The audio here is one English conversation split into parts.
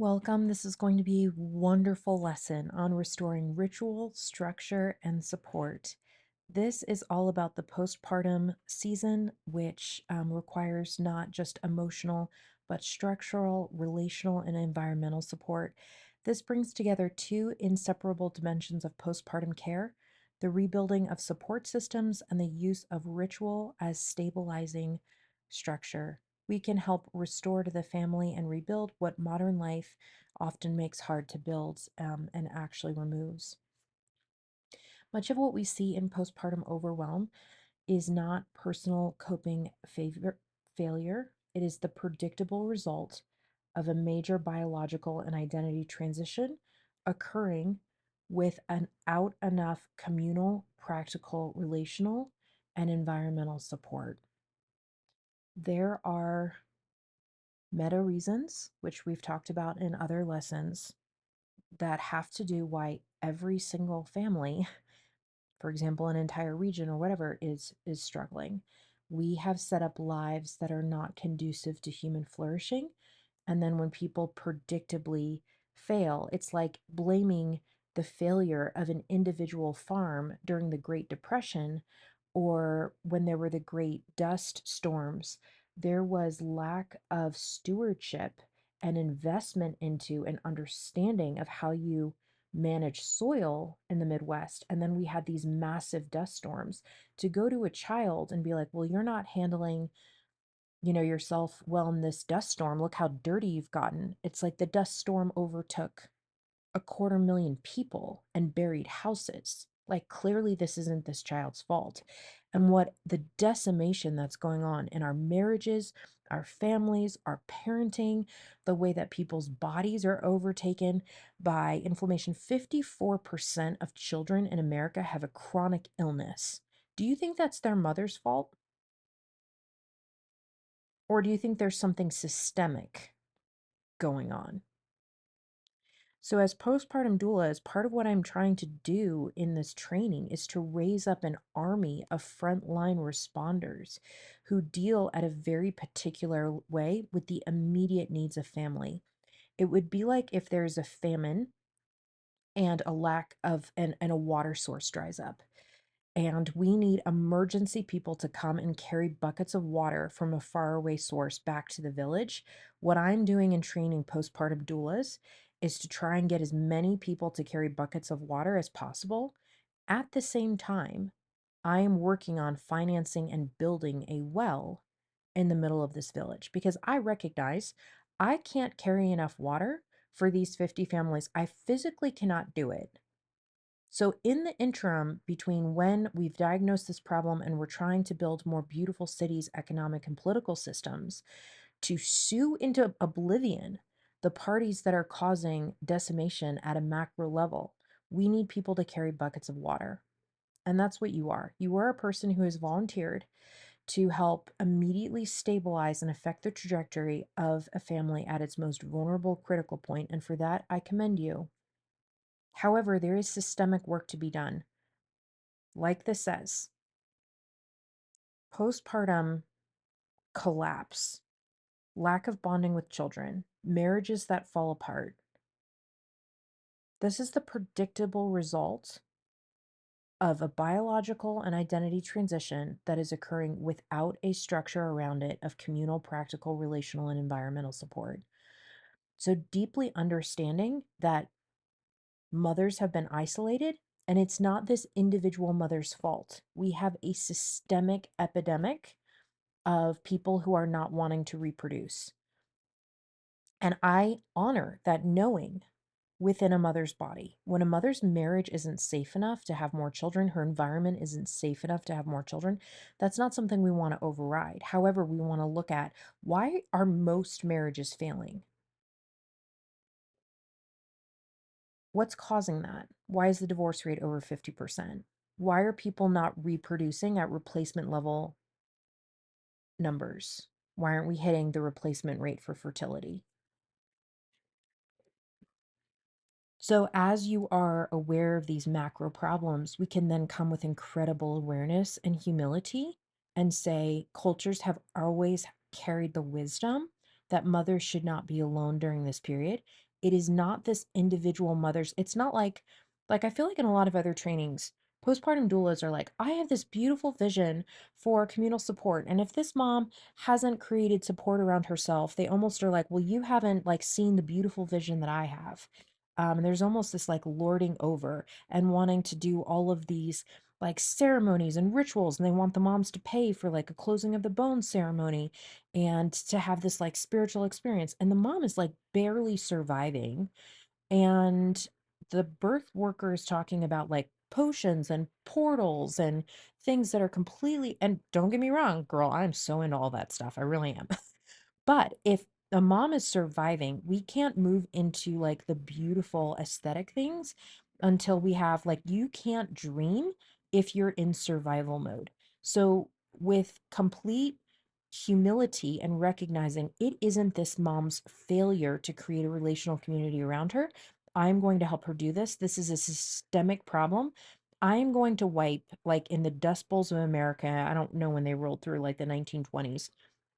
Welcome. This is going to be a wonderful lesson on restoring ritual, structure, and support. This is all about the postpartum season, which requires not just emotional, but structural, relational, and environmental support. This brings together two inseparable dimensions of postpartum care: the rebuilding of support systems and the use of ritual as stabilizing structure. We can help restore to the family and rebuild what modern life often makes hard to build and actually removes. Much of what we see in postpartum overwhelm is not personal coping failure. It is the predictable result of a major biological and identity transition occurring without enough communal, practical, relational, and environmental support. There are meta reasons, which we've talked about in other lessons, that have to do why every single family, for example, an entire region or whatever, is struggling. We have set up lives that are not conducive to human flourishing. And then when people predictably fail, it's like blaming the failure of an individual farm during the Great Depression or when there were the great dust storms. There was lack of stewardship and investment into an understanding of how you manage soil in the Midwest. And then we had these massive dust storms. To go to a child and be like, well, you're not handling yourself well in this dust storm. Look how dirty you've gotten. It's like the dust storm overtook 250,000 people and buried houses. Like, clearly, this isn't this child's fault. And what the decimation that's going on in our marriages, our families, our parenting, the way that people's bodies are overtaken by inflammation. 54% of children in America have a chronic illness. Do you think that's their mother's fault? Or do you think there's something systemic going on? So, as postpartum doula, as part of what I'm trying to do in this training is to raise up an army of frontline responders who deal at a very particular way with the immediate needs of family. It would be like if there's a famine and a lack of and a water source dries up. And we need emergency people to come and carry buckets of water from a faraway source back to the village. What I'm doing in training postpartum doulas is to try and get as many people to carry buckets of water as possible. At the same time, I am working on financing and building a well in the middle of this village because I recognize I can't carry enough water for these 50 families. I physically cannot do it. So, in the interim between when we've diagnosed this problem and we're trying to build more beautiful cities, economic and political systems, to sue into oblivion the parties that are causing decimation at a macro level, we need people to carry buckets of water. And that's what you are. You are a person who has volunteered to help immediately stabilize and affect the trajectory of a family at its most vulnerable, critical point. And for that, I commend you. However, there is systemic work to be done. Like this says, postpartum collapse, lack of bonding with children, marriages that fall apart. This is the predictable result of a biological and identity transition that is occurring without a structure around it of communal, practical, relational, and environmental support. So, deeply understanding that mothers have been isolated and it's not this individual mother's fault. We have a systemic epidemic of people who are not wanting to reproduce. And I honor that knowing within a mother's body. When a mother's marriage isn't safe enough to have more children, her environment isn't safe enough to have more children, that's not something we want to override. However, we want to look at, why are most marriages failing? What's causing that? Why is the divorce rate over 50%? Why are people not reproducing at replacement level numbers? Why aren't we hitting the replacement rate for fertility? So, as you are aware of these macro problems, we can then come with incredible awareness and humility and say cultures have always carried the wisdom that mothers should not be alone during this period. It is not this individual mother's. It's not like I feel like in a lot of other trainings, postpartum doulas are like, I have this beautiful vision for communal support. And if this mom hasn't created support around herself, they almost are like, well, you haven't like seen the beautiful vision that I have. And there's almost this like lording over and wanting to do all of these like ceremonies and rituals, and they want the moms to pay for like a closing of the bone ceremony and to have this like spiritual experience. And the mom is like barely surviving. And the birth worker is talking about like potions and portals and things that are completely, and don't get me wrong, girl, I'm so into all that stuff. I really am. But if a mom is surviving, we can't move into like the beautiful aesthetic things until we have like, you can't dream if you're in survival mode. So, with complete humility and recognizing it isn't this mom's failure to create a relational community around her, I'm going to help her do this. This is a systemic problem. I'm going to wipe, like in the Dust Bowls of America, I don't know when they rolled through like the 1920s.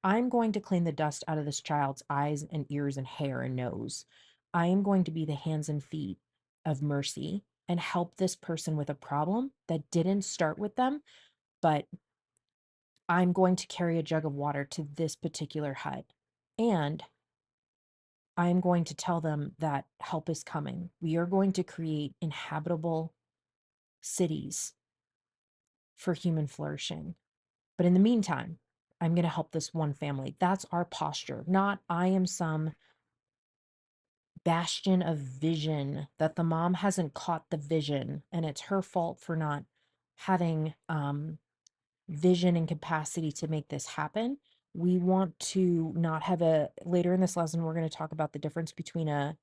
I'm going to clean the dust out of this child's eyes and ears and hair and nose. I am going to be the hands and feet of mercy and help this person with a problem that didn't start with them, but I'm going to carry a jug of water to this particular hut. And I'm going to tell them that help is coming. We are going to create inhabitable cities for human flourishing. But in the meantime, I'm going to help this one family. That's our posture, not I am some bastion of vision that the mom hasn't caught the vision and it's her fault for not having vision and capacity to make this happen. We want to not have a, later in this lesson we're going to talk about the difference between a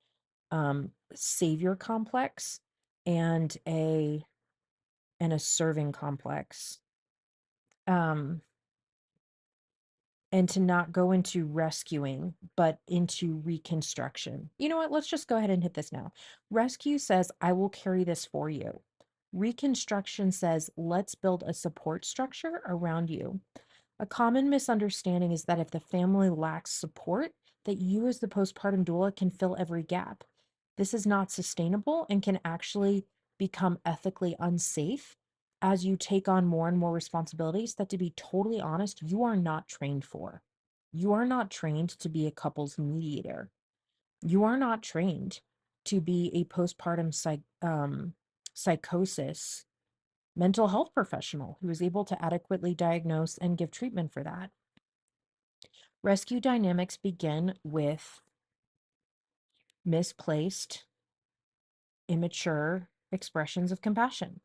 savior complex and a serving complex. Um and to not go into rescuing, but into reconstruction. You know what? Let's just go ahead and hit this now. Rescue says, I will carry this for you. Reconstruction says, let's build a support structure around you. A common misunderstanding is that if the family lacks support, that you as the postpartum doula can fill every gap. This is not sustainable and can actually become ethically unsafe as you take on more and more responsibilities that, to be totally honest, you are not trained for. You are not trained to be a couples mediator. You are not trained to be a postpartum psychosis mental health professional who is able to adequately diagnose and give treatment for that. Rescue dynamics begin with misplaced, immature expressions of compassion,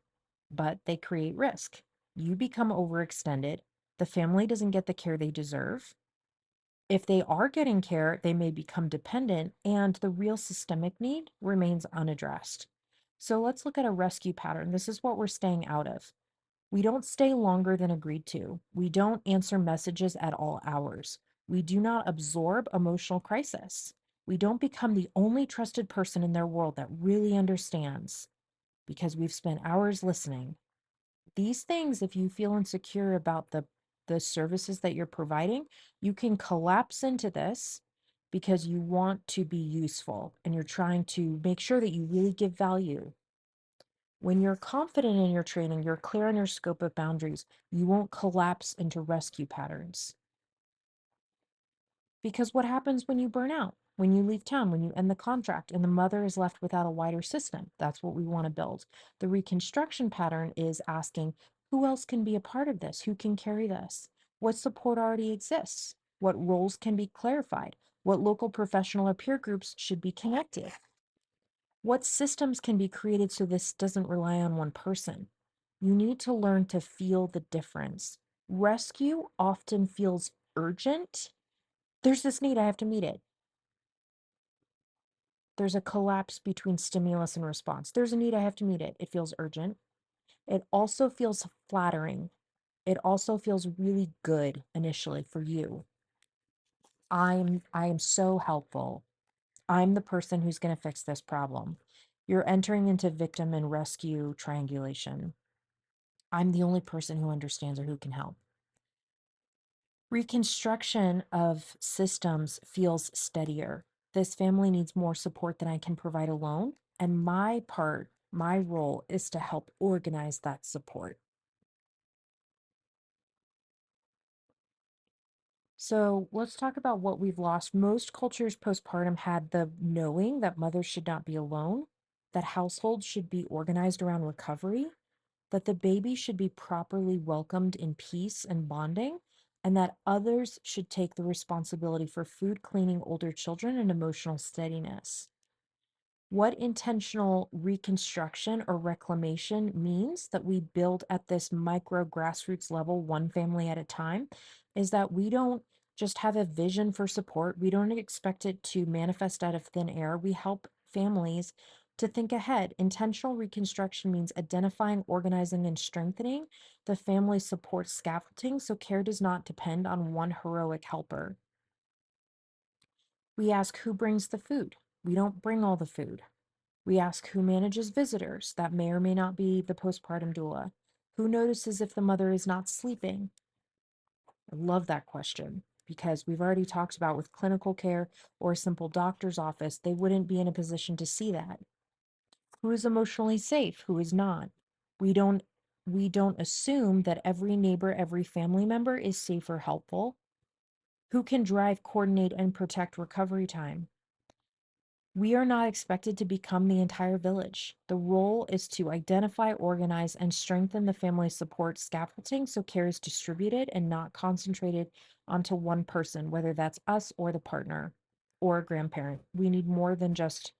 but they create risk. You become overextended. The family doesn't get the care they deserve. If they are getting care, they may become dependent, and the real systemic need remains unaddressed. So let's look at a rescue pattern. This is what we're staying out of. We don't stay longer than agreed to. We don't answer messages at all hours. We do not absorb emotional crisis. We don't become the only trusted person in their world that really understands because we've spent hours listening. These things, if you feel insecure about the services that you're providing, you can collapse into this because you want to be useful and you're trying to make sure that you really give value. When you're confident in your training, you're clear on your scope of boundaries, you won't collapse into rescue patterns. Because what happens when you burn out? When you leave town, when you end the contract, and the mother is left without a wider system? That's what we want to build. The reconstruction pattern is asking, who else can be a part of this? Who can carry this? What support already exists? What roles can be clarified? What local professional or peer groups should be connected? What systems can be created so this doesn't rely on one person? You need to learn to feel the difference. Rescue often feels urgent. There's this need, I have to meet it. There's a collapse between stimulus and response. There's a need, I have to meet it. It feels urgent. It also feels flattering. It also feels really good initially for you. I am so helpful. I'm the person who's going to fix this problem. You're entering into victim and rescue triangulation. I'm the only person who understands or who can help. Reconstruction of systems feels steadier. This family needs more support than I can provide alone. And my part, my role is to help organize that support. So let's talk about what we've lost. Most cultures postpartum had the knowing that mothers should not be alone, that households should be organized around recovery, that the baby should be properly welcomed in peace and bonding, and that others should take the responsibility for food, cleaning older children, and emotional steadiness. What intentional reconstruction or reclamation means that we build at this micro grassroots level, one family at a time, is that we don't just have a vision for support. We don't expect it to manifest out of thin air. We help families to think ahead. Intentional reconstruction means identifying, organizing, and strengthening the family support scaffolding so care does not depend on one heroic helper. We ask who brings the food. We don't bring all the food. We ask who manages visitors. That may or may not be the postpartum doula. Who notices if the mother is not sleeping? I love that question because we've already talked about with clinical care or a simple doctor's office, they wouldn't be in a position to see that. Who is emotionally safe? Who is not? We don't we don't assume that every neighbor, every family member is safe or helpful. Who can drive, coordinate, and protect recovery time? We are not expected to become the entire village. The role is to identify, organize, and strengthen the family support scaffolding so care is distributed and not concentrated onto one person, whether that's us or the partner or a grandparent. We need more than just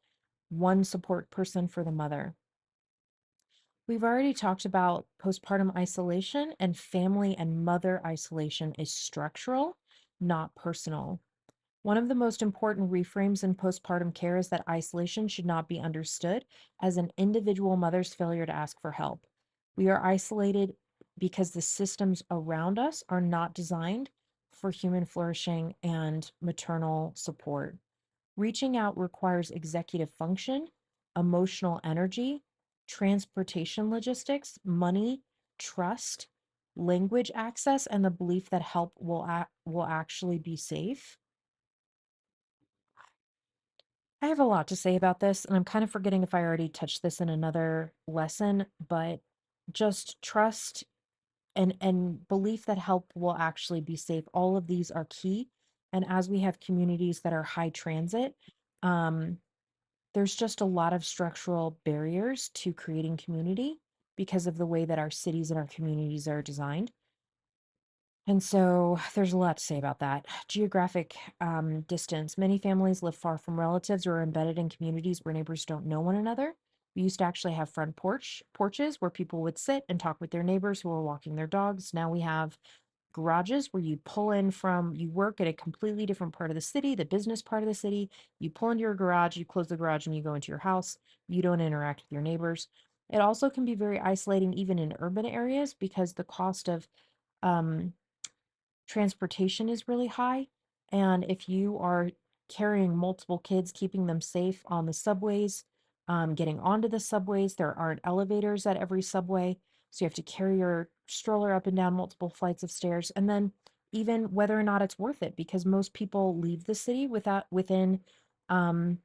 one support person for the mother. We've already talked about postpartum isolation, and family and mother isolation is structural, not personal. One of the most important reframes in postpartum care is that isolation should not be understood as an individual mother's failure to ask for help. We are isolated because the systems around us are not designed for human flourishing and maternal support. Reaching out requires executive function, emotional energy, transportation logistics, money, trust, language access, and the belief that help will actually be safe. I have a lot to say about this, and I'm kind of forgetting if I already touched this in another lesson, but just trust and belief that help will actually be safe. All of these are key. And as we have communities that are high transit, um, there's just a lot of structural barriers to creating community because of the way that our cities and our communities are designed. And so there's a lot to say about that. Geographic distance. Many families live far from relatives or are embedded in communities where neighbors don't know one another. We used to actually have front porches where people would sit and talk with their neighbors who were walking their dogs. Now we have garages where you pull in from, you work at a completely different part of the city, the business part of the city. You pull into your garage, you close the garage, and you go into your house. You don't interact with your neighbors. It also can be very isolating, even in urban areas, because the cost of um, transportation is really high. And if you are carrying multiple kids, keeping them safe on the subways, getting onto the subways, there aren't elevators at every subway. So you have to carry your stroller up and down multiple flights of stairs. And then even whether or not it's worth it, because most people leave the city within um,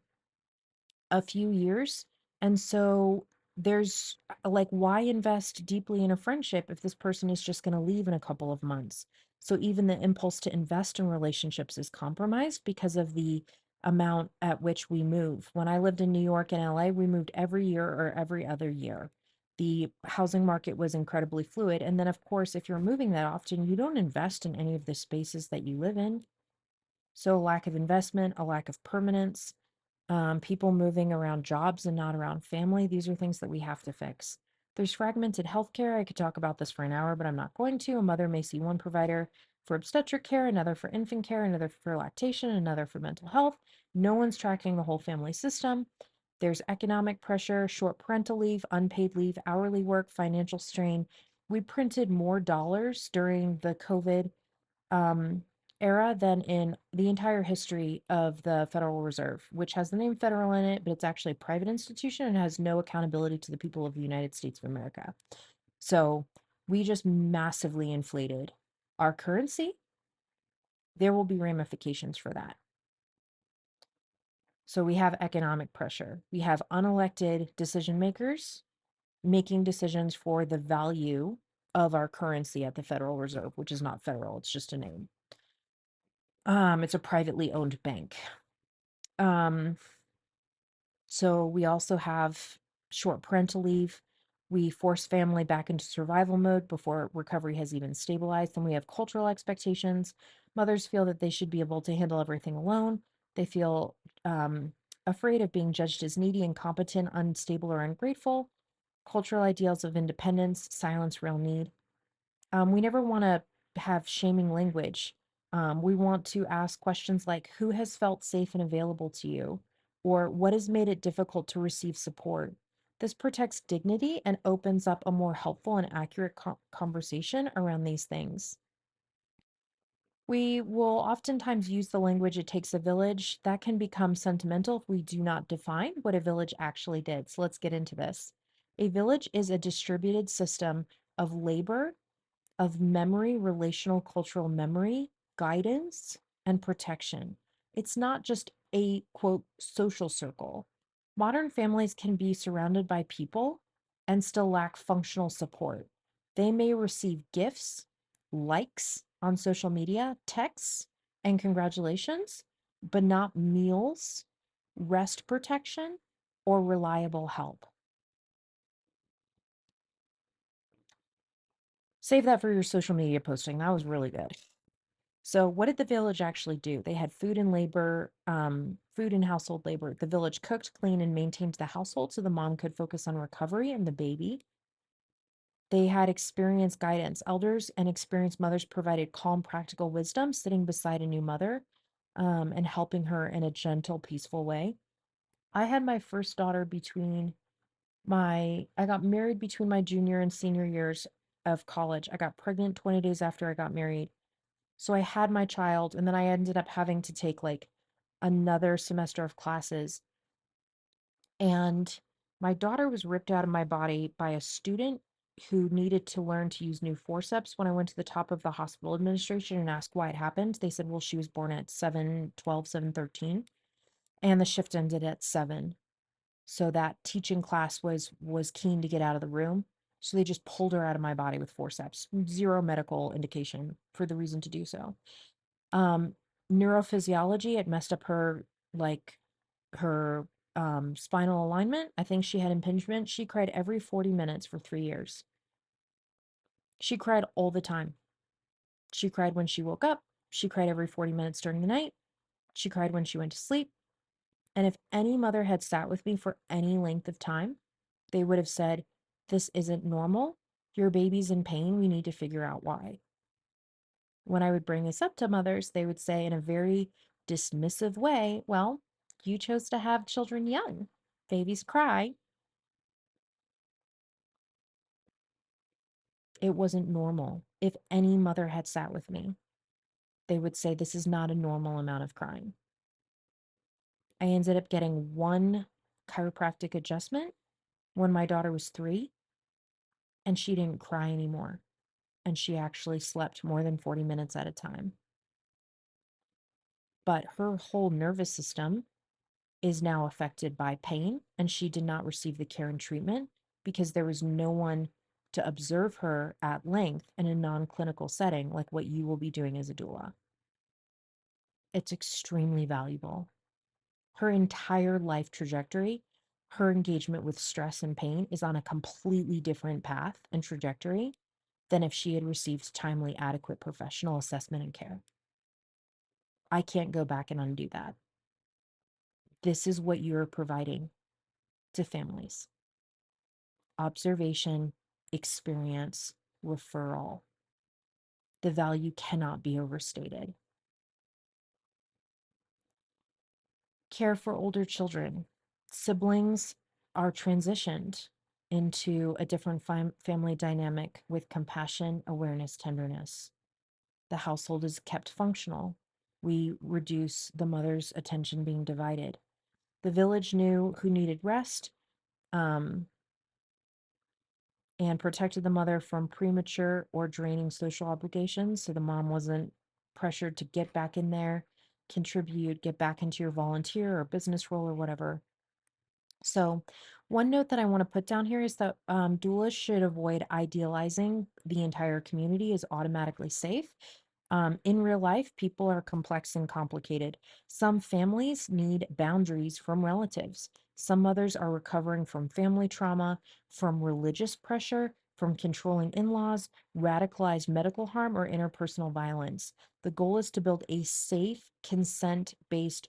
a few years. And so there's like, why invest deeply in a friendship if this person is just going to leave in a couple of months? So even the impulse to invest in relationships is compromised because of the amount at which we move. When I lived in New York and LA, we moved every year or every other year. The housing market was incredibly fluid. And then, of course, if you're moving that often, you don't invest in any of the spaces that you live in. So, a lack of investment, a lack of permanence, people moving around jobs and not around family. These are things that we have to fix. There's fragmented healthcare. I could talk about this for an hour, but I'm not going to. A mother may see one provider for obstetric care, another for infant care, another for lactation, another for mental health. No one's tracking the whole family system. There's economic pressure, short parental leave, unpaid leave, hourly work, financial strain. We printed more dollars during the COVID um, era than in the entire history of the Federal Reserve, which has the name federal in it, but it's actually a private institution and has no accountability to the people of the United States of America. So we just massively inflated our currency. There will be ramifications for that. So we have economic pressure. We have unelected decision makers making decisions for the value of our currency at the Federal Reserve, which is not federal, it's just a name. It's a privately owned bank. Um, so we also have short parental leave. We force family back into survival mode before recovery has even stabilized. Then we have cultural expectations. Mothers feel that they should be able to handle everything alone. They feel afraid of being judged as needy, incompetent, unstable, or ungrateful. Cultural ideals of independence silence real need. We never want to have shaming language. We want to ask questions like, who has felt safe and available to you? Or what has made it difficult to receive support? This protects dignity and opens up a more helpful and accurate conversation around these things. We will oftentimes use the language, it takes a village. That can become sentimental if we do not define what a village actually did. So let's get into this. A village is a distributed system of labor, of memory, relational cultural memory, guidance, and protection. It's not just a quote social circle. Modern families can be surrounded by people and still lack functional support. They may receive gifts, likes on social media, texts, and congratulations, but not meals, rest protection, or reliable help. Save that for your social media posting. That was really good. So, what did the village actually do? They had food and labor, food and household labor. The village cooked, cleaned, and maintained the household so the mom could focus on recovery and the baby. They had experienced guidance. Elders and experienced mothers provided calm, practical wisdom, sitting beside a new mother and helping her in a gentle, peaceful way. I had my first daughter I got married between my junior and senior years of college. I got pregnant 20 days after I got married. So I had my child, and then I ended up having to take like another semester of classes. And my daughter was ripped out of my body by a student who needed to learn to use new forceps. When I went to the top of the hospital administration and asked why it happened, they said, well, she was born at 7:12, 7:13, and the shift ended at 7. So that teaching class was keen to get out of the room. So they just pulled her out of my body with forceps. Zero medical indication for the reason to do so. um Neurophysiology, it messed up her, like, her spinal alignment. I think she had impingement. She cried every 40 minutes for 3 years. She cried all the time. She cried when she woke up, she cried every 40 minutes during the night, she cried when she went to sleep. And if any mother had sat with me for any length of time, they would have said, this isn't normal, your baby's in pain, we need to figure out why. When I would bring this up to mothers, they would say in a very dismissive way, well, you chose to have children young. Babies cry. It wasn't normal. If any mother had sat with me, they would say this is not a normal amount of crying. I ended up getting one chiropractic adjustment when my daughter was 3, and she didn't cry anymore. And she actually slept more than 40 minutes at a time. But her whole nervous system is now affected by pain, and she did not receive the care and treatment because there was no one to observe her at length in a non-clinical setting like what you will be doing as a doula. It's extremely valuable. Her entire life trajectory, her engagement with stress and pain is on a completely different path and trajectory than if she had received timely, adequate professional assessment and care. I can't go back and undo that. This is what you're providing to families: observation, experience, referral. The value cannot be overstated. Care for older children. Siblings are transitioned into a different family dynamic with compassion, awareness, tenderness. The household is kept functional. We reduce the mother's attention being divided. The village knew who needed rest, um, and protected the mother from premature or draining social obligations. So the mom wasn't pressured to get back in there. contribute, get back into your volunteer or business role or whatever. So, one note that I want to put down here is that doulas should avoid idealizing the entire community as automatically safe. In real life, people are complex and complicated. Some families need boundaries from relatives. Some mothers are recovering from family trauma, from religious pressure, from controlling in laws, radicalized medical harm, or interpersonal violence. The goal is to build a safe, consent based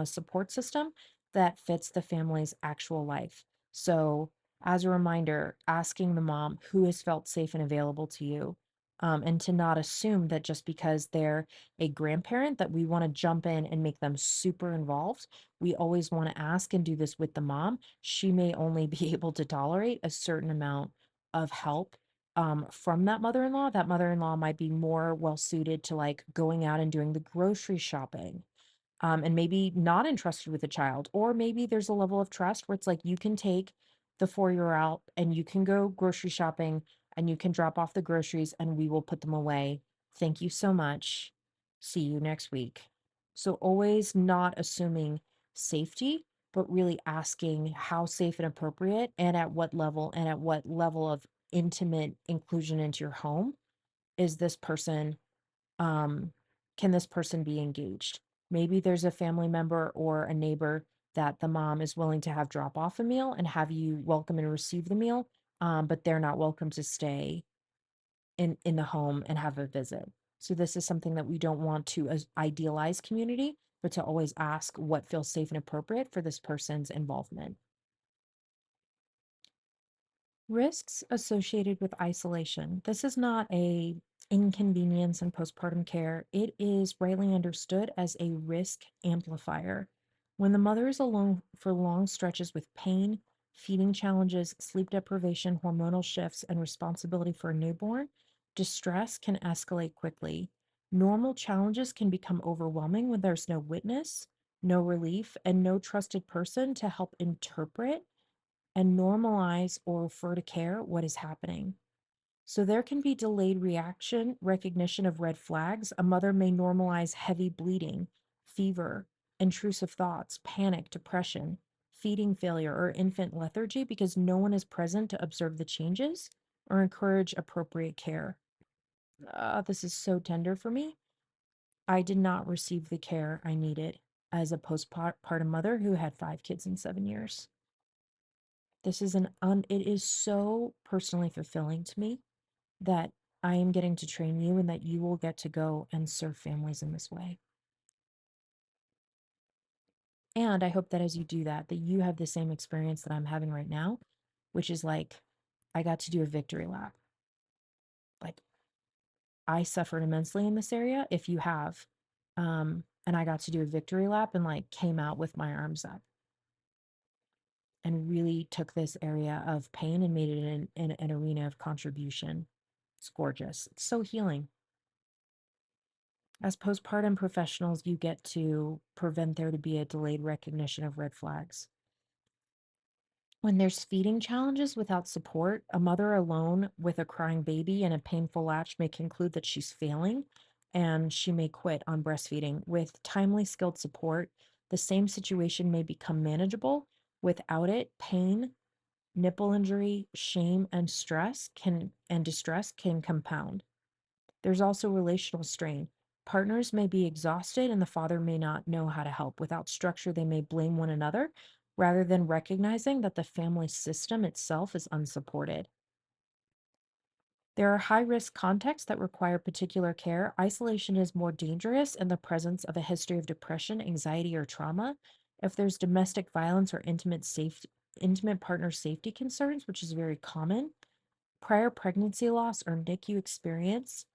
support system that fits the family's actual life. So, as a reminder, asking the mom who has felt safe and available to you, and to not assume that just because they're a grandparent that we want to jump in and make them super involved. We always want to ask and do this with the mom. She may only be able to tolerate a certain amount of help from that mother-in-law. That mother-in-law might be more well suited to like going out and doing the grocery shopping, and maybe not entrusted with a child. Or maybe there's a level of trust where it's like you can take the 4 year out and you can go grocery shopping and you can drop off the groceries and we will put them away. Thank you so much. See you next week. So, always not assuming safety, but really asking how safe and appropriate and at what level of intimate inclusion into your home is this person, um, can this person be engaged? Maybe there's a family member or a neighbor that the mom is willing to have drop off a meal and have you welcome and receive the meal, but they're not welcome to stay in the home and have a visit. So this is something that we don't want to idealize community, but to always ask what feels safe and appropriate for this person's involvement. Risks associated with isolation. This is not a inconvenience in postpartum care. It is rightly understood as a risk amplifier. When the mother is alone for long stretches with pain, feeding challenges, sleep deprivation, hormonal shifts, and responsibility for a newborn, distress can escalate quickly. Normal challenges can become overwhelming when there's no witness, no relief, and no trusted person to help interpret and normalize or refer to care what is happening. So there can be delayed reaction, recognition of red flags. A mother may normalize heavy bleeding, fever, intrusive thoughts, panic, depression, feeding failure, or infant lethargy because no one is present to observe the changes or encourage appropriate care. This is so tender for me. I did not receive the care I needed as a postpartum mother who had 5 kids in 7 years. This is it is so personally fulfilling to me that I am getting to train you and that you will get to go and serve families in this way. And I hope that as you do that, that you have the same experience that I'm having right now, which is like, I got to do a victory lap. Like, I suffered immensely in this area, if you have. And I got to do a victory lap and like came out with my arms up and really took this area of pain and made it an arena of contribution. It's gorgeous. It's so healing. As postpartum professionals, you get to prevent there to be a delayed recognition of red flags. When there's feeding challenges without support, a mother alone with a crying baby and a painful latch may conclude that she's failing and she may quit on breastfeeding. With timely, skilled support, the same situation may become manageable. Without it, pain, nipple injury, shame, and distress can compound. There's also relational strain. Partners may be exhausted and the father may not know how to help. Without structure, they may blame one another rather than recognizing that the family system itself is unsupported. There are high risk contexts that require particular care. Isolation is more dangerous in the presence of a history of depression, anxiety, or trauma. If there's domestic violence or intimate partner safety concerns, which is very common, prior pregnancy loss or NICU experience,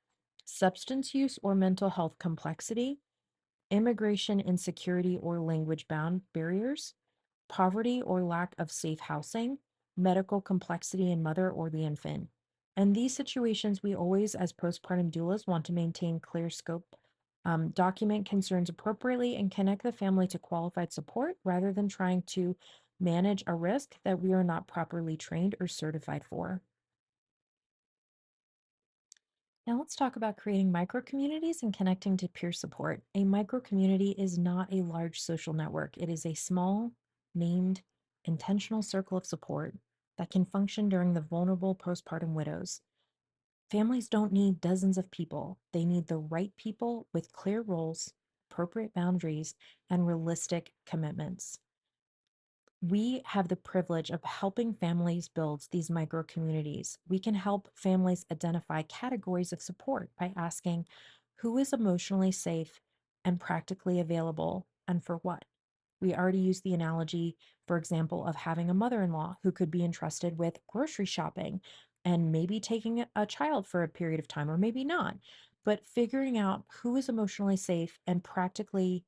substance use or mental health complexity, immigration insecurity or language bound barriers, poverty or lack of safe housing, medical complexity in mother or the infant. In these situations, we always, as postpartum doulas, want to maintain clear scope, document concerns appropriately, and connect the family to qualified support rather than trying to manage a risk that we are not properly trained or certified for. Now let's talk about creating micro communities and connecting to peer support. A micro community is not a large social network. It is a small, named, intentional circle of support that can function during the vulnerable postpartum widows. Families don't need dozens of people. They need the right people with clear roles, appropriate boundaries, and realistic commitments. We have the privilege of helping families build these micro communities. We can help families identify categories of support by asking who is emotionally safe and practically available and for what. We already used the analogy, for example, of having a mother in law who could be entrusted with grocery shopping and maybe taking a child for a period of time, or maybe not. But figuring out who is emotionally safe and practically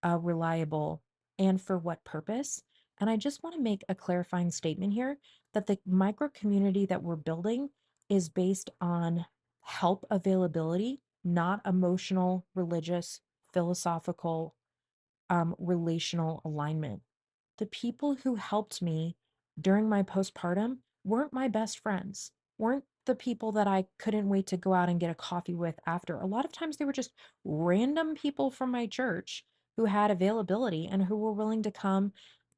reliable, and for what purpose. And I just want to make a clarifying statement here that the micro community that we're building is based on help availability, not emotional, religious, philosophical, relational alignment. The people who helped me during my postpartum weren't my best friends, weren't the people that I couldn't wait to go out and get a coffee with after. A lot of times they were just random people from my church who had availability and who were willing to come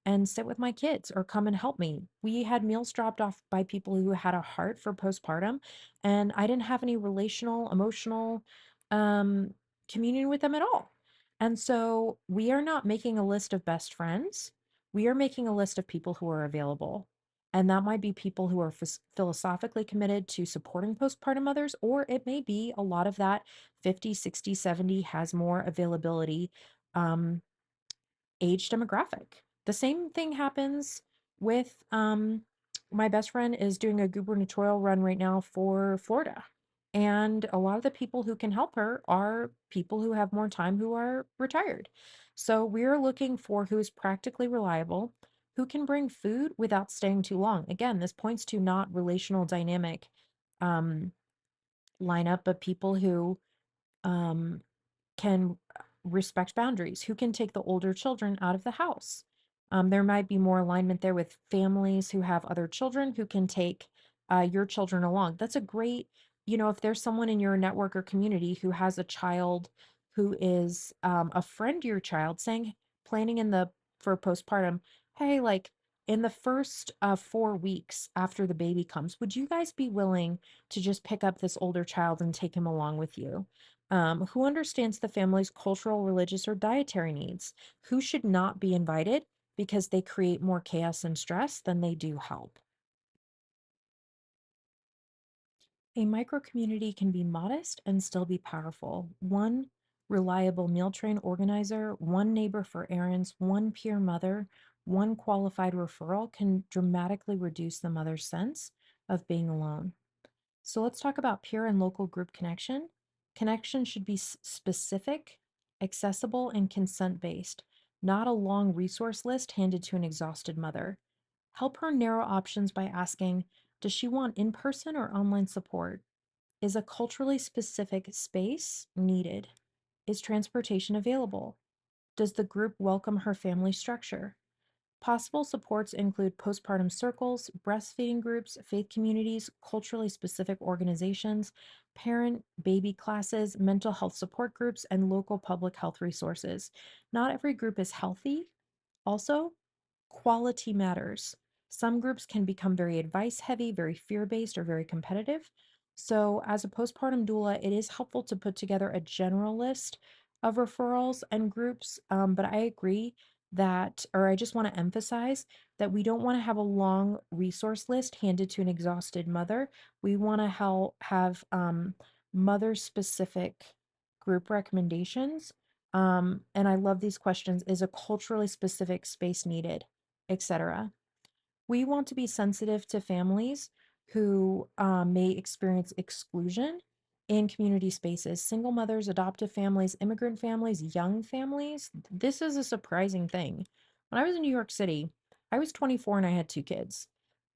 and sit with my kids or come and help me. We had meals dropped off by people who had a heart for postpartum, and I didn't have any relational, emotional um, communion with them at all. And so we are not making a list of best friends. We are making a list of people who are available. And that might be people who are philosophically committed to supporting postpartum mothers, or it may be a lot of that 50, 60, 70 has more availability um, age demographic. The same thing happens with my best friend is doing a gubernatorial run right now for Florida. And a lot of the people who can help her are people who have more time who are retired. So we're looking for who is practically reliable, who can bring food without staying too long. Again, this points to not relational dynamic um, lineup, but people who um, can respect boundaries, who can take the older children out of the house. There might be more alignment there with families who have other children who can take your children along. That's a great, if there's someone in your network or community who has a child who is a friend to your child, saying, planning in the for postpartum, hey, like in the first 4 weeks after the baby comes, would you guys be willing to just pick up this older child and take him along with you? Who understands the family's cultural, religious, or dietary needs? Who should not be invited because they create more chaos and stress than they do help? A micro community can be modest and still be powerful. One reliable meal train organizer, one neighbor for errands, one peer mother, one qualified referral can dramatically reduce the mother's sense of being alone. So let's talk about peer and local group connection. Connection should be specific, accessible, and consent based, not a long resource list handed to an exhausted mother. Help her narrow options by asking, does she want in person or online support? Is a culturally specific space needed? Is transportation available? Does the group welcome her family structure? Possible supports include postpartum circles, breastfeeding groups, faith communities, culturally specific organizations, parent baby classes, mental health support groups, and local public health resources. Not every group is healthy. Also, quality matters. Some groups can become very advice heavy, very fear based, or very competitive. So, as a postpartum doula, it is helpful to put together a general list of referrals and groups. But I agree that, or I just want to emphasize that we don't want to have a long resource list handed to an exhausted mother. We want to have mother specific group recommendations. And I love these questions. Is a culturally specific space needed, etc.? We want to be sensitive to families who may experience exclusion in community spaces, single mothers, adoptive families, immigrant families, young families. This is a surprising thing. When I was in New York City, I was 24 and I had two kids.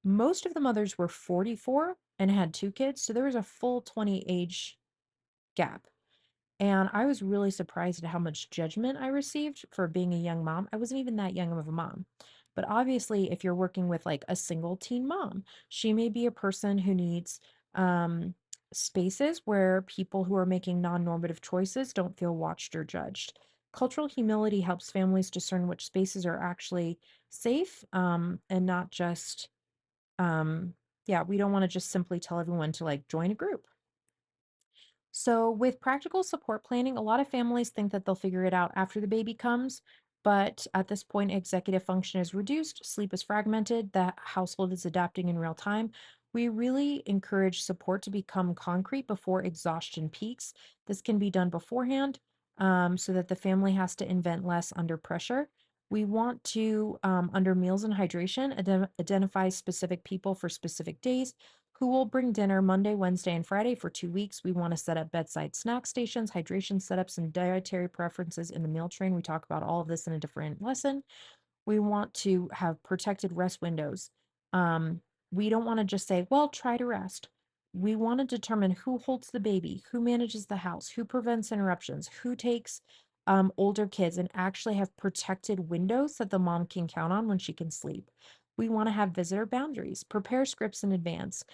Most of the mothers were 44 and had two kids, so there was a full 20 age gap. And I was really surprised at how much judgment I received for being a young mom. I wasn't even that young of a mom. But obviously, if you're working with like a single teen mom, she may be a person who needs spaces where people who are making non-normative choices don't feel watched or judged. Cultural humility helps families discern which spaces are actually safe, and not just, yeah, we don't want to just simply tell everyone to like join a group. So, with practical support planning, a lot of families think that they'll figure it out after the baby comes. But at this point, executive function is reduced, sleep is fragmented, the household is adapting in real time. We really encourage support to become concrete before exhaustion peaks. This can be done beforehand, so that the family has to invent less under pressure. We want to, under meals and hydration, identify specific people for specific days who will bring dinner Monday, Wednesday, and Friday for 2 weeks. We want to set up bedside snack stations, hydration setups, and dietary preferences in the meal train. We talk about all of this in a different lesson. We want to have protected rest windows. Um, we don't want to just say, well, try to rest. We want to determine who holds the baby, who manages the house, who prevents interruptions, who takes older kids, and actually have protected windows that the mom can count on when she can sleep. We want to have visitor boundaries, prepare scripts in advance,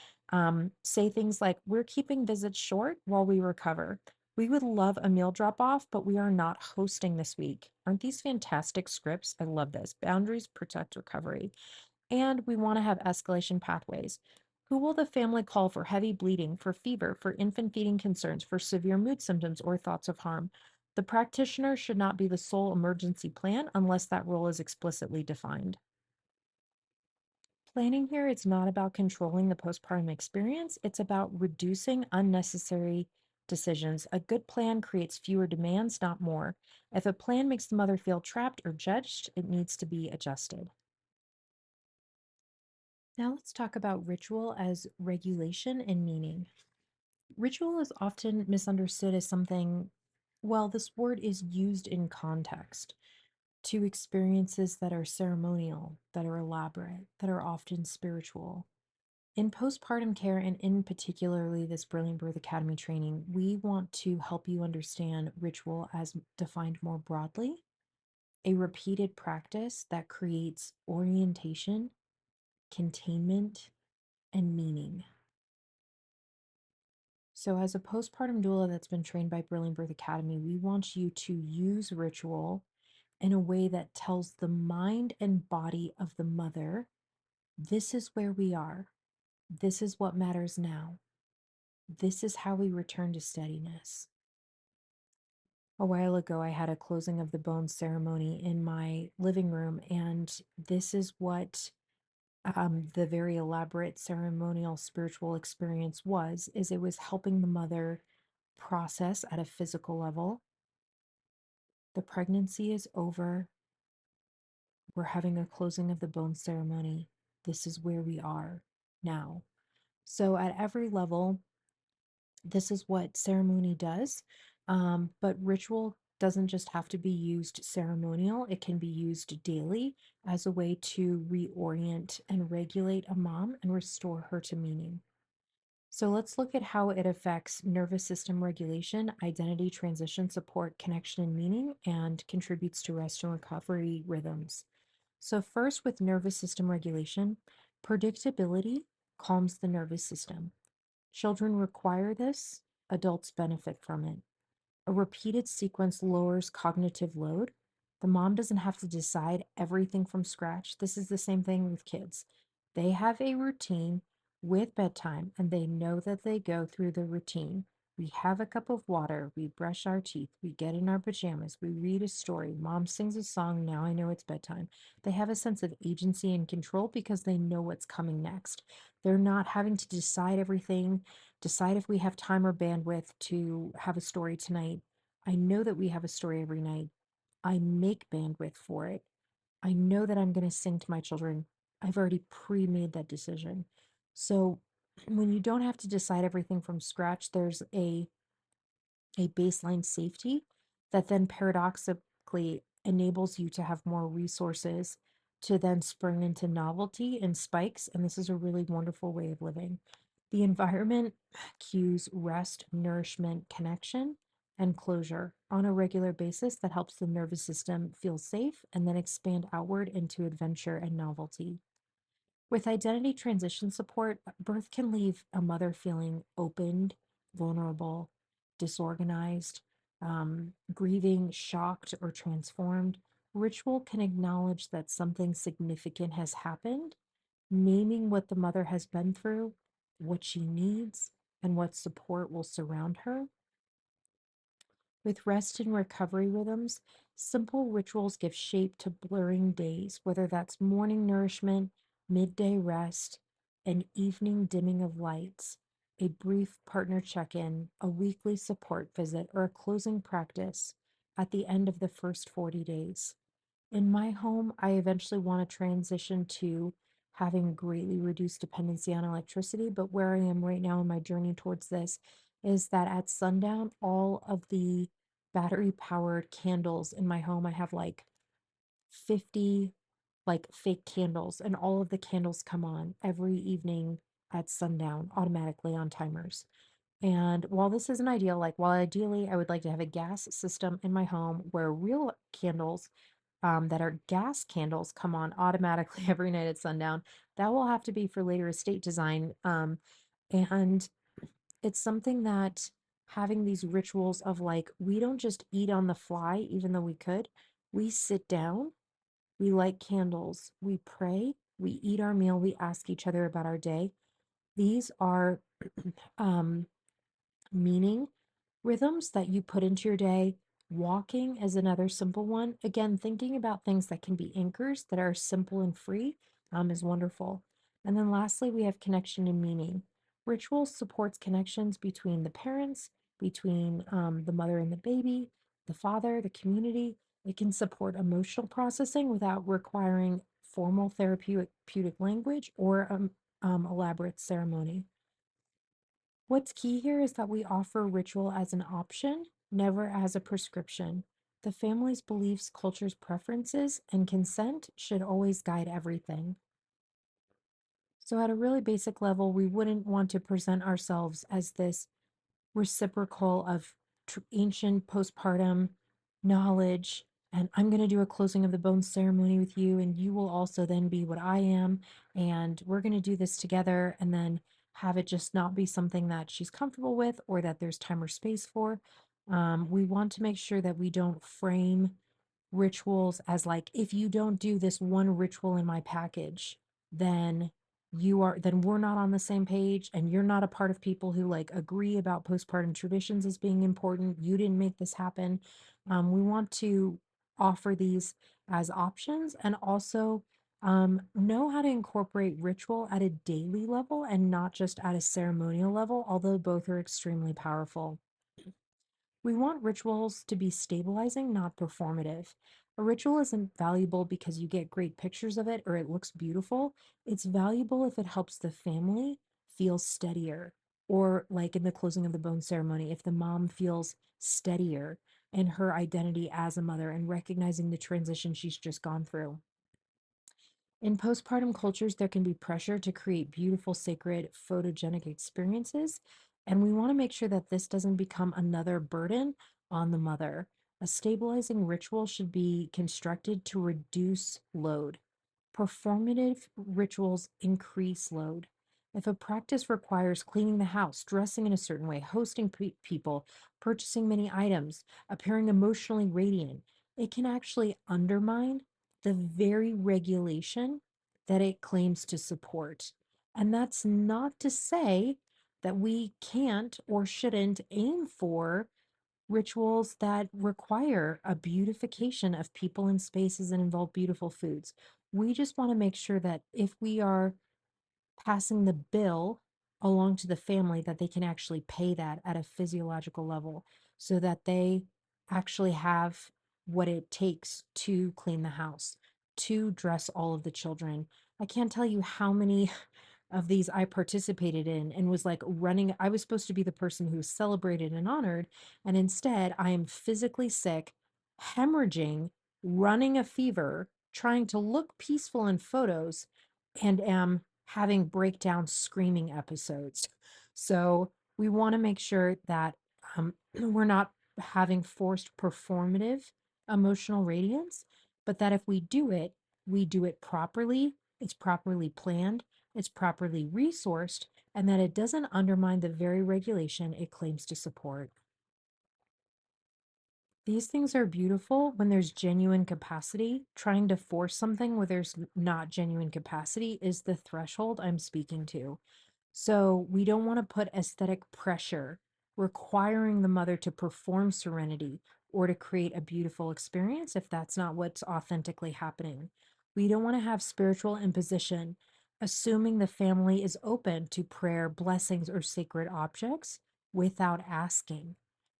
say things like, we're keeping visits short while we recover. We would love a meal drop off, but we are not hosting this week. Aren't these fantastic scripts? I love this. Boundaries protect recovery. And we want to have escalation pathways. Who will the family call for heavy bleeding, for fever, for infant feeding concerns, for severe mood symptoms or thoughts of harm? The practitioner should not be the sole emergency plan unless that role is explicitly defined. Planning here is not about controlling the postpartum experience, it's about reducing unnecessary decisions. A good plan creates fewer demands, not more. If a plan makes the mother feel trapped or judged, it needs to be adjusted. Now let's talk about ritual as regulation and meaning. Ritual is often misunderstood as something, well, this word is used in context to experiences that are ceremonial, that are elaborate, that are often spiritual. In postpartum care, and in particularly this Brilliant Birth Academy training, we want to help you understand ritual as defined more broadly, a repeated practice that creates orientation, containment, and meaning. So, as a postpartum doula that's been trained by Brilliant Birth Academy, we want you to use ritual in a way that tells the mind and body of the mother, this is where we are, this is what matters now. This is how we return to steadiness. A while ago, I had a closing of the bones ceremony in my living room, and this is what the very elaborate ceremonial spiritual experience was, is it was helping the mother process at a physical level. The pregnancy is over. We're having a closing of the bone ceremony. This is where we are now. So at every level, this is what ceremony does. But ritual doesn't just have to be used ceremonial, it can be used daily as a way to reorient and regulate a mom and restore her to meaning. So let's look at how it affects nervous system regulation, identity transition support, connection and meaning, and contributes to rest and recovery rhythms. So, first, with nervous system regulation, predictability calms the nervous system. Children require this, adults benefit from it. A repeated sequence lowers cognitive load. The mom doesn't have to decide everything from scratch. This is the same thing with kids. They have a routine with bedtime and they know that they go through the routine. We have a cup of water, we brush our teeth, we get in our pajamas, we read a story, mom sings a song, now I know it's bedtime. They have a sense of agency and control because they know what's coming next. They're not having to decide everything, decide if we have time or bandwidth to have a story tonight. I know that we have a story every night. I make bandwidth for it. I know that I'm going to sing to my children. I've already pre made that decision. So when you don't have to decide everything from scratch, there's a baseline safety that then paradoxically enables you to have more resources to then spring into novelty and spikes. And this is a really wonderful way of living. The environment cues rest, nourishment, connection, and closure on a regular basis that helps the nervous system feel safe and then expand outward into adventure and novelty. With identity transition support, birth can leave a mother feeling opened, vulnerable, disorganized, grieving, shocked, or transformed, ritual can acknowledge that something significant has happened, naming what the mother has been through, what she needs, and what support will surround her. With rest and recovery rhythms, simple rituals give shape to blurring days, whether that's morning nourishment, midday rest, an evening dimming of lights, a brief partner check in, a weekly support visit, or a closing practice at the end of the first 40 days. In my home, I eventually want to transition to having greatly reduced dependency on electricity. But where I am right now in my journey towards this is that at sundown, all of the battery powered candles in my home, I have like 50 like fake candles, and all of the candles come on every evening at sundown automatically on timers. And while this isn't ideal, like while ideally I would like to have a gas system in my home where real candles that are gas candles come on automatically every night at sundown. That will have to be for later estate design. And it's something that having these rituals of like, we don't just eat on the fly, even though we could. We sit down, we light candles, we pray, we eat our meal, we ask each other about our day. These are um, meaning rhythms that you put into your day. Walking is another simple one. Again, thinking about things that can be anchors that are simple and free is wonderful. And then lastly, we have connection and meaning. Ritual supports connections between the parents, between the mother and the baby, the father, the community. It can support emotional processing without requiring formal therapeutic language or elaborate ceremony. What's key here is that we offer ritual as an option, never as a prescription. The family's beliefs, culture's preferences, and consent should always guide everything. So, at a really basic level, we wouldn't want to present ourselves as this reciprocal of ancient postpartum knowledge. And I'm going to do a closing of the bones ceremony with you, and you will also then be what I am. And we're going to do this together, and then have it just not be something that she's comfortable with or that there's time or space for. We want to make sure that we don't frame rituals as like, if you don't do this one ritual in my package, then then we're not on the same page, and you're not a part of people who like agree about postpartum traditions as being important. You didn't make this happen. We want to offer these as options, and also know how to incorporate ritual at a daily level and not just at a ceremonial level, although both are extremely powerful. We want rituals to be stabilizing, not performative. A ritual isn't valuable because you get great pictures of it or it looks beautiful. It's valuable if it helps the family feel steadier. Or, like in the closing of the bone ceremony, if the mom feels steadier in her identity as a mother and recognizing the transition she's just gone through. In postpartum cultures, there can be pressure to create beautiful, sacred, photogenic experiences. And we want to make sure that this doesn't become another burden on the mother. A stabilizing ritual should be constructed to reduce load. Performative rituals increase load. If a practice requires cleaning the house, dressing in a certain way, hosting people, purchasing many items, appearing emotionally radiant, it can actually undermine the very regulation that it claims to support. And that's not to say that we can't or shouldn't aim for rituals that require a beautification of people and spaces and involve beautiful foods. We just want to make sure that if we are passing the bill along to the family, that they can actually pay that at a physiological level so that they actually have what it takes to clean the house, to dress all of the children. I can't tell you how many of these I participated in and was like running. I was supposed to be the person who was celebrated and honored. And instead, I am physically sick, hemorrhaging, running a fever, trying to look peaceful in photos, and am having breakdown screaming episodes. So we want to make sure that we're not having forced performative emotional radiance, but that if we do it properly, it's properly planned, it's properly resourced, and that it doesn't undermine the very regulation it claims to support. These things are beautiful when there's genuine capacity. Trying to force something where there's not genuine capacity is the threshold I'm speaking to. So we don't want to put aesthetic pressure requiring the mother to perform serenity or to create a beautiful experience if that's not what's authentically happening. We don't want to have spiritual imposition, assuming the family is open to prayer, blessings, or sacred objects without asking.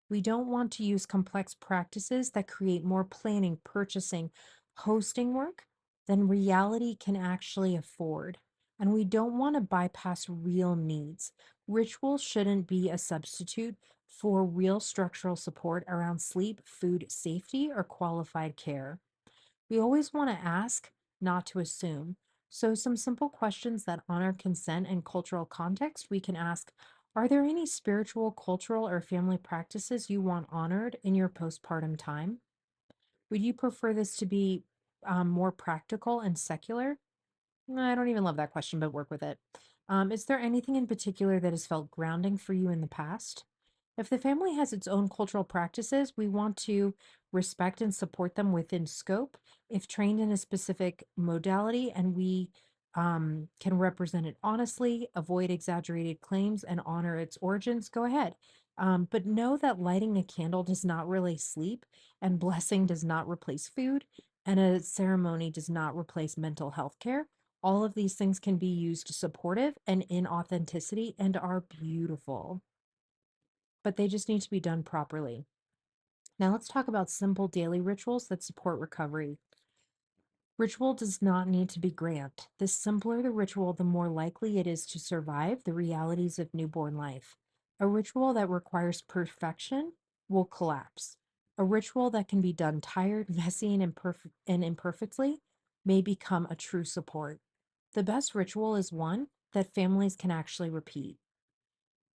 We don't want to use complex practices that create more planning, purchasing, hosting work than reality can actually afford. And we don't want to bypass real needs. Ritual shouldn't be a substitute for real structural support around sleep, food, safety, or qualified care. We always want to ask, not to assume. So, some simple questions that honor consent and cultural context we can ask. Are there any spiritual, cultural, or family practices you want honored in your postpartum time? Would you prefer this to be more practical and secular? I don't even love that question, but work with it. Is there anything in particular that has felt grounding for you in the past? If the family has its own cultural practices, we want to respect and support them within scope. If trained in a specific modality and we can represent it honestly, avoid exaggerated claims, and honor its origins, go ahead. But know that lighting a candle does not relay sleep, and blessing does not replace food, and a ceremony does not replace mental health care. All of these things can be used supportive and in authenticity and are beautiful, but they just need to be done properly. Now, let's talk about simple daily rituals that support recovery. Ritual does not need to be grand. The simpler the ritual, the more likely it is to survive the realities of newborn life. A ritual that requires perfection will collapse. A ritual that can be done tired, messy, and imperfectly may become a true support. The best ritual is one that families can actually repeat.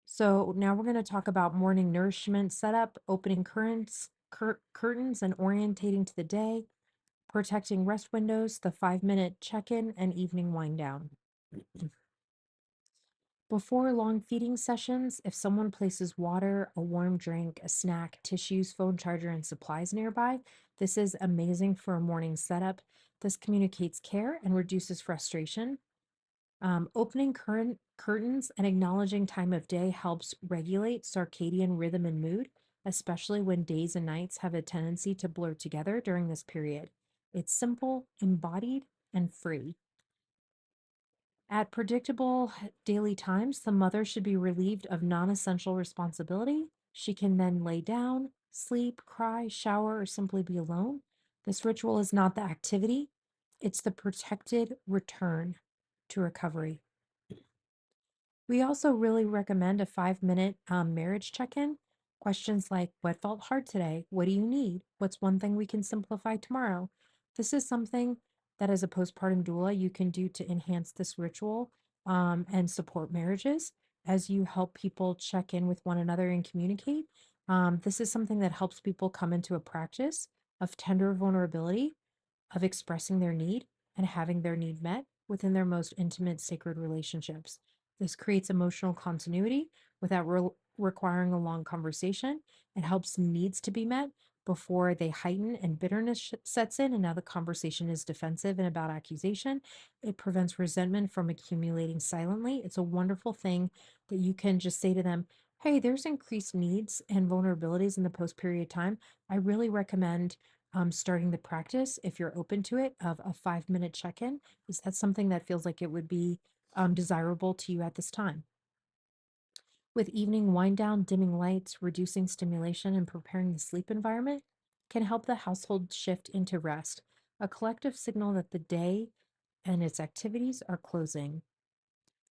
So now we're going to talk about morning nourishment setup, opening curtains and orientating to the day, protecting rest windows, the 5-minute check-in, and evening wind down. Before long feeding sessions, if someone places water, a warm drink, a snack, tissues, phone charger, and supplies nearby, this is amazing for a morning setup. This communicates care and reduces frustration. Opening curtains and acknowledging time of day helps regulate circadian rhythm and mood, especially when days and nights have a tendency to blur together during this period. It's simple, embodied, and free. At predictable daily times, the mother should be relieved of non essential responsibility. She can then lay down, sleep, cry, shower, or simply be alone. This ritual is not the activity, it's the protected return to recovery. We also really recommend a 5-minute marriage check in. Questions like, what felt hard today? What do you need? What's one thing we can simplify tomorrow? This is something that, as a postpartum doula, you can do to enhance this ritual and support marriages as you help people check in with one another and communicate. This is something that helps people come into a practice of tender vulnerability, of expressing their need and having their need met within their most intimate sacred relationships. This creates emotional continuity without requiring a long conversation. It helps needs to be met before they heighten and bitterness sets in, and now the conversation is defensive and about accusation. It prevents resentment from accumulating silently. It's a wonderful thing that you can just say to them, hey, there's increased needs and vulnerabilities in the post period time. I really recommend starting the practice, if you're open to it, of a 5-minute check in. Is that something that feels like it would be desirable to you at this time? With evening wind down, dimming lights, reducing stimulation, and preparing the sleep environment can help the household shift into rest, a collective signal that the day and its activities are closing.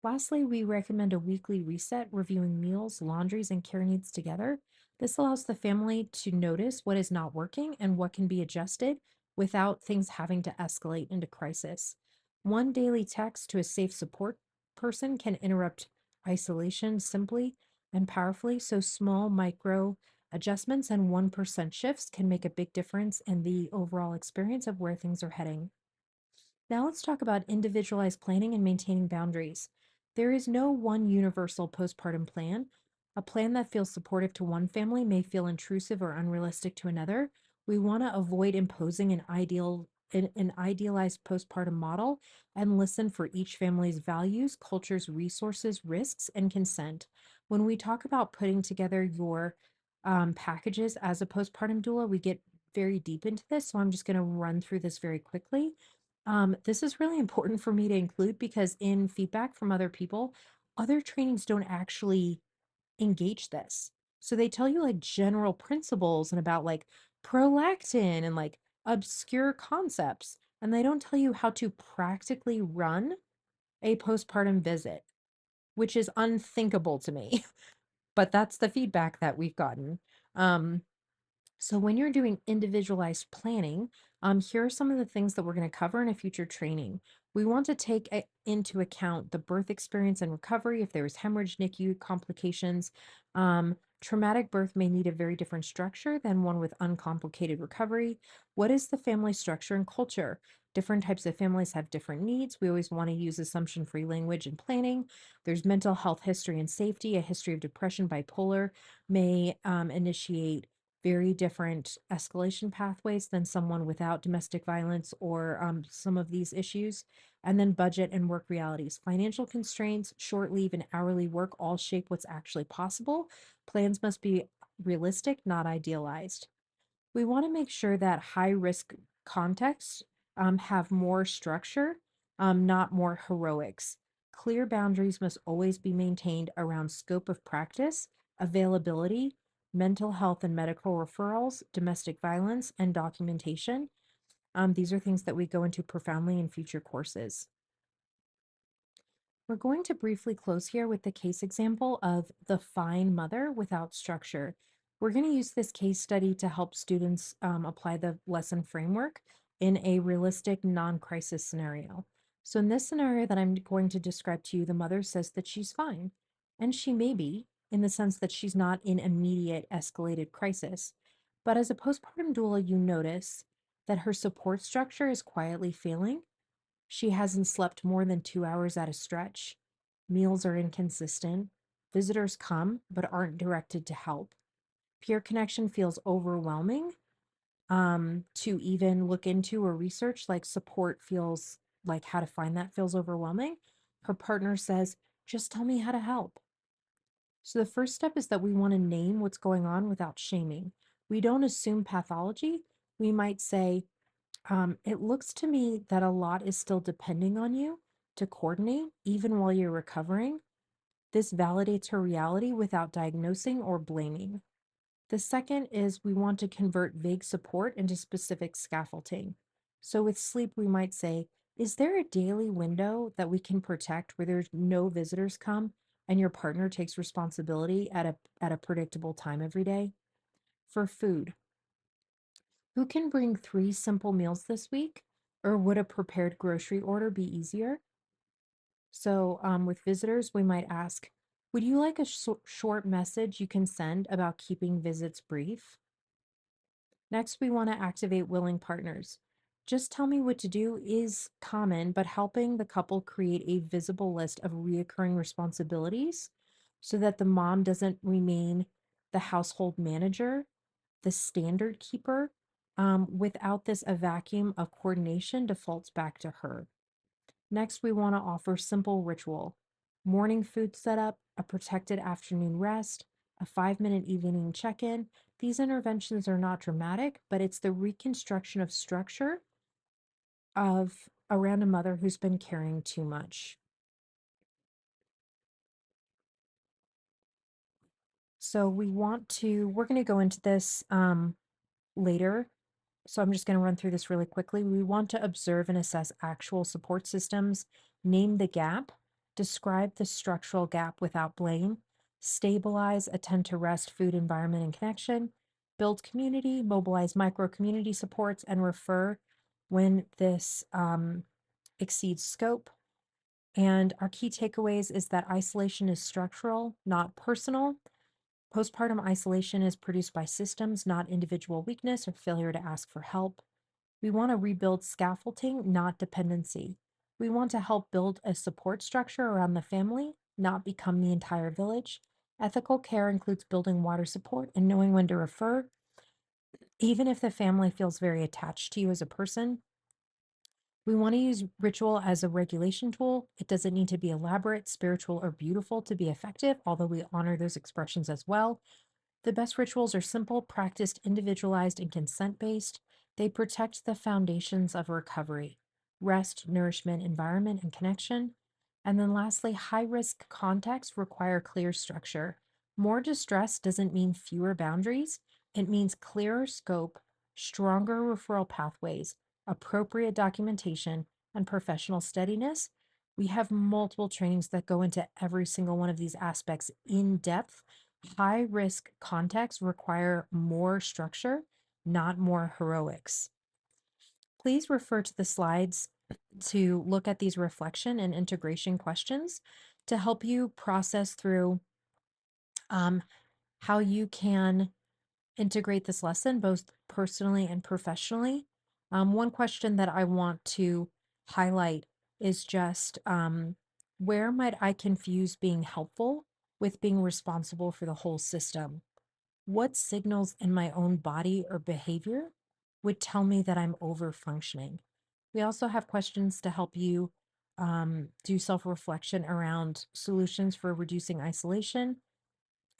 Lastly, we recommend a weekly reset, reviewing meals, laundries, and care needs together. This allows the family to notice what is not working and what can be adjusted without things having to escalate into crisis. One daily text to a safe support person can interrupt isolation simply and powerfully. So, small micro adjustments and 1% shifts can make a big difference in the overall experience of where things are heading. Now let's talk about individualized planning and maintaining boundaries. There is no one universal postpartum plan. A plan that feels supportive to one family may feel intrusive or unrealistic to another. We want to avoid imposing an idealized postpartum model and listen for each family's values, cultures, resources, risks, and consent. When we talk about putting together your packages as a postpartum doula, we get very deep into this. So I'm just going to run through this very quickly. This is really important for me to include because in feedback from other people, other trainings don't actually engage this. So they tell you like general principles and about like prolactin and like obscure concepts, and they don't tell you how to practically run a postpartum visit, which is unthinkable to me. But that's the feedback that we've gotten. Um, so when you're doing individualized planning, here are some of the things that we're going to cover in a future training. We want to take into account the birth experience and recovery. If there was hemorrhage, NICU complications, traumatic birth may need a very different structure than one with uncomplicated recovery. What is the family structure and culture? Different types of families have different needs. We always want to use assumption-free language in planning. There's mental health history and safety. A history of depression, bipolar may initiate very different escalation pathways than someone without domestic violence or some of these issues. And then budget and work realities. Financial constraints, short leave, and hourly work all shape what's actually possible. Plans must be realistic, not idealized. We want to make sure that high risk contexts have more structure, not more heroics. Clear boundaries must always be maintained around scope of practice, availability, mental health and medical referrals, domestic violence, and documentation. These are things that we go into profoundly in future courses. We're going to briefly close here with the case example of the fine mother without structure. We're going to use this case study to help students apply the lesson framework in a realistic non-crisis scenario. So in this scenario that I'm going to describe to you, the mother says that she's fine, and she may be in the sense that she's not in immediate escalated crisis. But as a postpartum doula, you notice that her support structure is quietly failing. She hasn't slept more than 2 hours at a stretch. Meals are inconsistent. Visitors come but aren't directed to help. Peer connection feels overwhelming to even look into or research. Like support feels like how to find that feels overwhelming. Her partner says, just tell me how to help. So the first step is that we want to name what's going on without shaming. We don't assume pathology. We might say, it looks to me that a lot is still depending on you to coordinate, even while you're recovering. This validates her reality without diagnosing or blaming. The second is we want to convert vague support into specific scaffolding. So with sleep, we might say, is there a daily window that we can protect where there's no visitors come and your partner takes responsibility at a predictable time every day? For food, who can bring 3 simple meals this week? Or would a prepared grocery order be easier? So, with visitors, we might ask, would you like a short message you can send about keeping visits brief? Next, we want to activate willing partners. Just tell me what to do is common, but helping the couple create a visible list of reoccurring responsibilities so that the mom doesn't remain the household manager, the standard keeper. Without this, a vacuum of coordination defaults back to her. Next, we want to offer simple ritual: morning food setup, a protected afternoon rest, a 5-minute evening check in. These interventions are not dramatic, but it's the reconstruction of structure of around a mother who's been carrying too much. So we're going to go into this later. So I'm just going to run through this really quickly. We want to observe and assess actual support systems, name the gap, describe the structural gap without blame, stabilize, attend to rest, food, environment, and connection, build community, mobilize micro community supports, and refer when this exceeds scope. And our key takeaways is that isolation is structural, not personal. Postpartum isolation is produced by systems, not individual weakness or failure to ask for help. We want to rebuild scaffolding, not dependency. We want to help build a support structure around the family, not become the entire village. Ethical care includes building water support and knowing when to refer, even if the family feels very attached to you as a person. We want to use ritual as a regulation tool. It doesn't need to be elaborate, spiritual, or beautiful to be effective, although we honor those expressions as well. The best rituals are simple, practiced, individualized, and consent based. They protect the foundations of recovery: rest, nourishment, environment, and connection. And then lastly, high risk contexts require clear structure. More distress doesn't mean fewer boundaries, it means clearer scope, stronger referral pathways, appropriate documentation, and professional steadiness. We have multiple trainings that go into every single one of these aspects in depth. High risk contexts require more structure, not more heroics. Please refer to the slides to look at these reflection and integration questions to help you process through um, how you can integrate this lesson both personally and professionally. One question that I want to highlight is just where might I confuse being helpful with being responsible for the whole system? What signals in my own body or behavior would tell me that I'm over functioning? We also have questions to help you do self reflection around solutions for reducing isolation,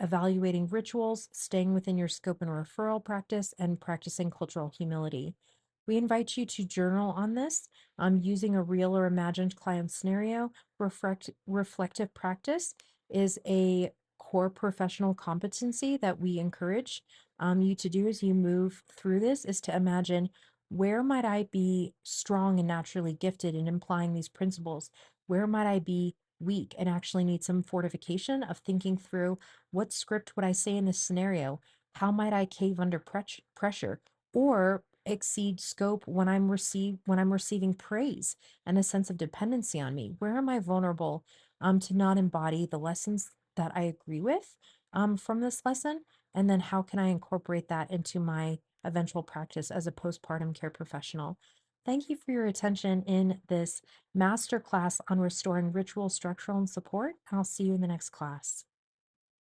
evaluating rituals, staying within your scope and referral practice, and practicing cultural humility. We invite you to journal on this using a real or imagined client scenario. Reflective practice is a core professional competency that we encourage you to do as you move through this is to imagine, where might I be strong and naturally gifted in implying these principles? Where might I be weak and actually need some fortification of thinking through, what script would I say in this scenario? How might I cave under pressure or exceed scope when I'm receiving praise and a sense of dependency on me? Where am I vulnerable to not embody the lessons that I agree with from this lesson? And then how can I incorporate that into my eventual practice as a postpartum care professional? Thank you for your attention in this masterclass on restoring ritual, structural, and support. I'll see you in the next class.